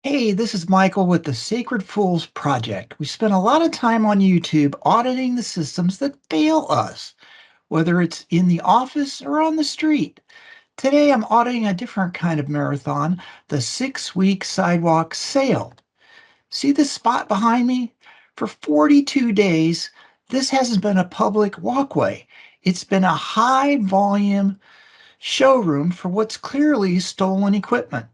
Hey, this is Michael with the Sacred Fools Project. We spend a lot of time on YouTube auditing the systems that fail us, whether it's in the office or on the street. Today, I'm auditing a different kind of marathon, the 6-week sidewalk sale. See this spot behind me? For 42 days, this hasn't been a public walkway. It's been a high volume showroom for what's clearly stolen equipment.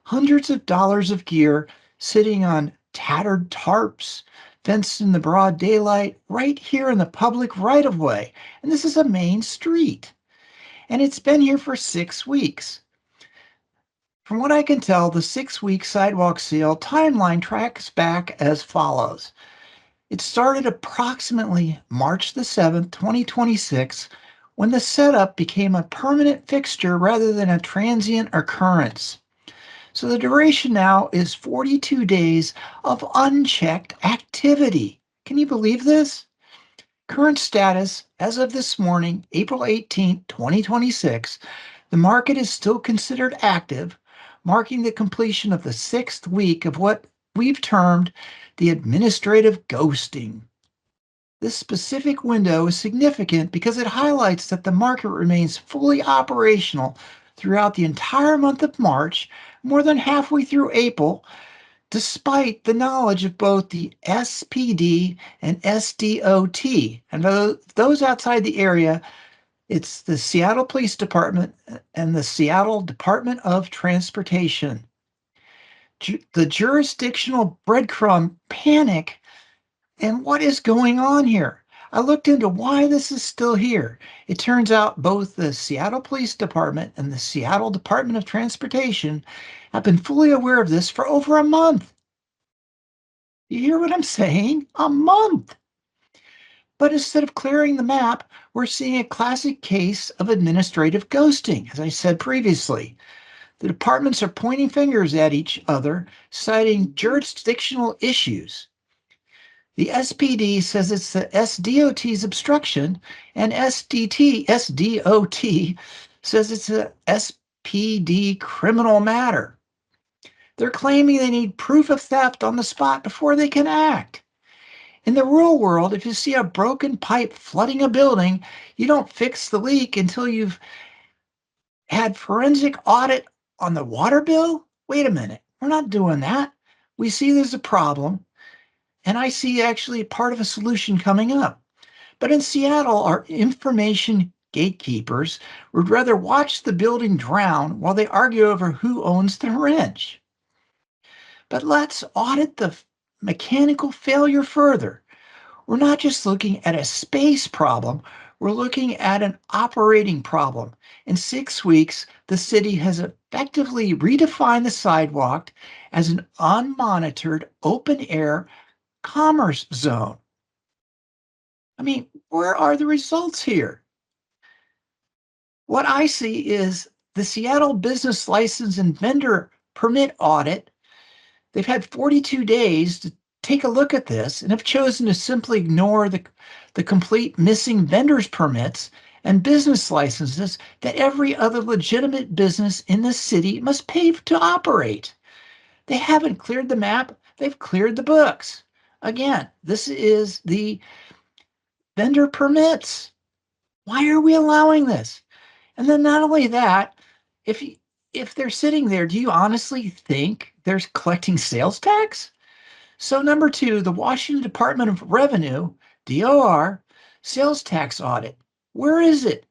Hundreds of dollars of gear sitting on tattered tarps, fenced in the broad daylight, right here in the public right of way. And this is a main street. And it's been here for 6 weeks. From what I can tell, the 6-week sidewalk sale timeline tracks back as follows. It started approximately March the 7th, 2026, when the setup became a permanent fixture rather than a transient occurrence. So the duration now is 42 days of unchecked activity. Can you believe this? Current status as of this morning, April 18th, 2026, the market is still considered active, marking the completion of the 6th week of what we've termed the administrative ghosting. This specific window is significant because it highlights that the market remains fully operational throughout the entire month of March, more than halfway through April, despite the knowledge of both the SPD and SDOT. And those outside the area, it's the Seattle Police Department and the Seattle Department of Transportation. The jurisdictional breadcrumb panic. And what is going on here? I looked into why this is still here. It turns out both the Seattle Police Department and the Seattle Department of Transportation have been fully aware of this for over a month. You hear what I'm saying? A month. But instead of clearing the map, we're seeing a classic case of administrative ghosting, as I said previously. The departments are pointing fingers at each other, citing jurisdictional issues. The SPD says it's the SDOT's obstruction, and SDOT says it's a SPD criminal matter. They're claiming they need proof of theft on the spot before they can act. In the real world, if you see a broken pipe flooding a building, you don't fix the leak until you've had forensic audit on the water bill. Wait a minute, we're not doing that. We see there's a problem, and I see actually part of a solution coming up. But in Seattle, our information gatekeepers would rather watch the building drown while they argue over who owns the wrench. But let's audit the mechanical failure further. We're not just looking at a space problem, we're looking at an operating problem. In 6 weeks, the city has effectively redefined the sidewalk as an unmonitored open air commerce zone. I mean, where are the results here? What I see is the Seattle Business License and Vendor Permit Audit. They've had 42 days to take a look at this and have chosen to simply ignore the complete missing vendors permits and business licenses that every other legitimate business in the city must pay to operate. They haven't cleared the map, they've cleared the books. Again, this is the vendor permits. Why are we allowing this? And then not only that, if if they're sitting there, do you honestly think they're collecting sales tax? So number two, the Washington Department of Revenue, DOR, sales tax audit. Where is it?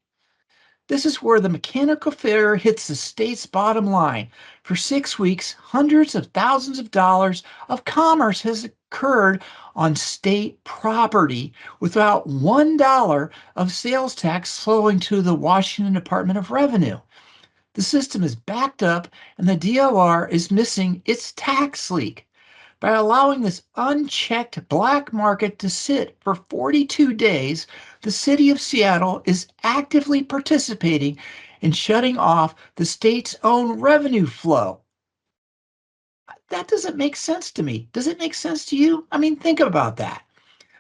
This is where the mechanical failure hits the state's bottom line. For 6 weeks, hundreds of thousands of dollars of commerce has occurred on state property without $1 of sales tax flowing to the Washington Department of Revenue. The system is backed up and the DOR is missing its tax leak. By allowing this unchecked black market to sit for 42 days, the city of Seattle is actively participating in shutting off the state's own revenue flow. That doesn't make sense to me. Does it make sense to you? I mean, think about that.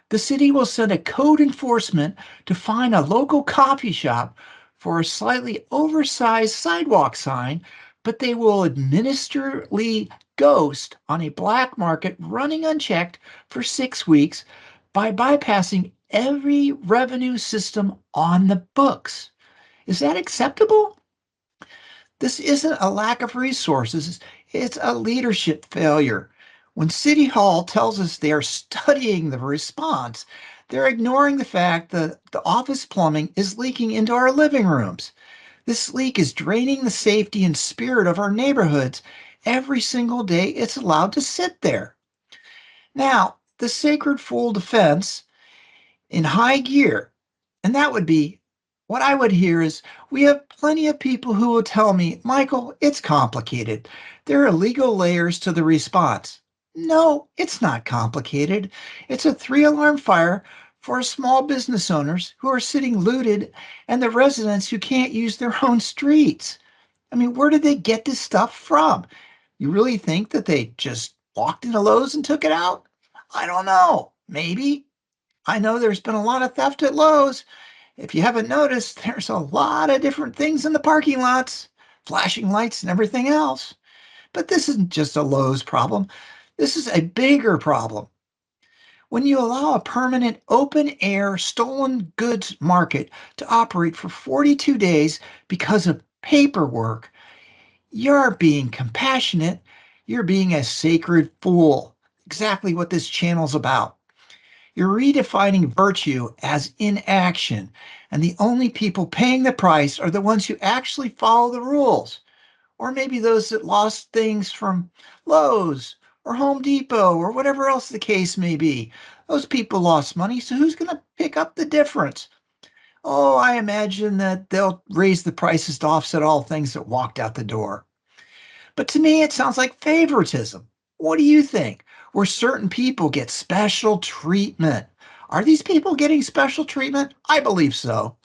The city will send a code enforcement to find a local coffee shop for a slightly oversized sidewalk sign, but they will administratively ghost on a black market running unchecked for 6 weeks by bypassing every revenue system on the books. Is that acceptable? This isn't a lack of resources, it's a leadership failure. When City Hall tells us they are studying the response, they're ignoring the fact that the office plumbing is leaking into our living rooms. This leak is draining the safety and spirit of our neighborhoods every single day it's allowed to sit there. Now, the sacred fool defense in high gear. And that would be what I would hear is we have plenty of people who will tell me, Michael, it's complicated. There are legal layers to the response. No, it's not complicated. It's a 3 alarm fire for small business owners who are sitting looted and the residents who can't use their own streets. I mean, where did they get this stuff from? You really think that they just walked into Lowe's and took it out? I don't know. Maybe. I know there's been a lot of theft at Lowe's. If you haven't noticed, there's a lot of different things in the parking lots, flashing lights and everything else. But this isn't just a Lowe's problem. This is a bigger problem. When you allow a permanent open air stolen goods market to operate for 42 days because of paperwork, you're being compassionate. You're being a sacred fool. Exactly what this channel's about. You're redefining virtue as inaction, and the only people paying the price are the ones who actually follow the rules, or maybe those that lost things from Lowe's or Home Depot or whatever else the case may be. Those people lost money, so who's going to pick up the difference? Oh, I imagine that they'll raise the prices to offset all things that walked out the door. But to me, it sounds like favoritism. What do you think? Where certain people get special treatment. Are these people getting special treatment? I believe so.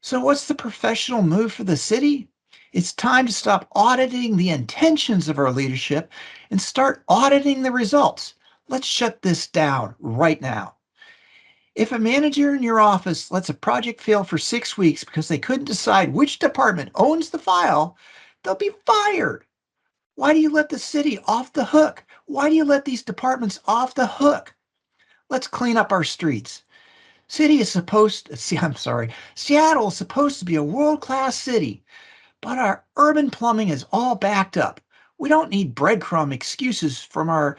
So, what's the professional move for the city? It's time to stop auditing the intentions of our leadership and start auditing the results. Let's shut this down right now. If a manager in your office lets a project fail for 6 weeks because they couldn't decide which department owns the file, they'll be fired. Why do you let the city off the hook? Why do you let these departments off the hook? Let's clean up our streets. Seattle is supposed to be a world-class city, but our urban plumbing is all backed up. We don't need breadcrumb excuses from our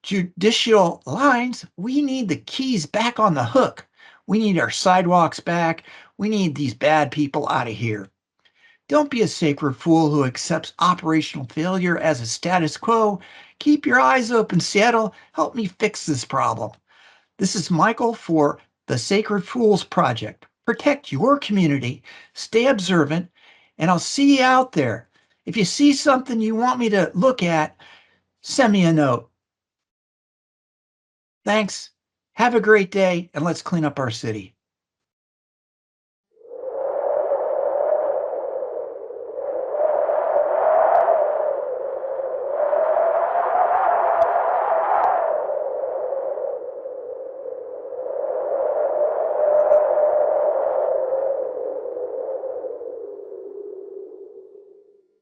judicial lines. We need the keys back on the hook. We need our sidewalks back. We need these bad people out of here. Don't be a sacred fool who accepts operational failure as a status quo. Keep your eyes open, Seattle. Help me fix this problem. This is Michael for the Sacred Fools Project. Protect your community, stay observant, and I'll see you out there. If you see something you want me to look at, send me a note. Thanks. Have a great day, and let's clean up our city.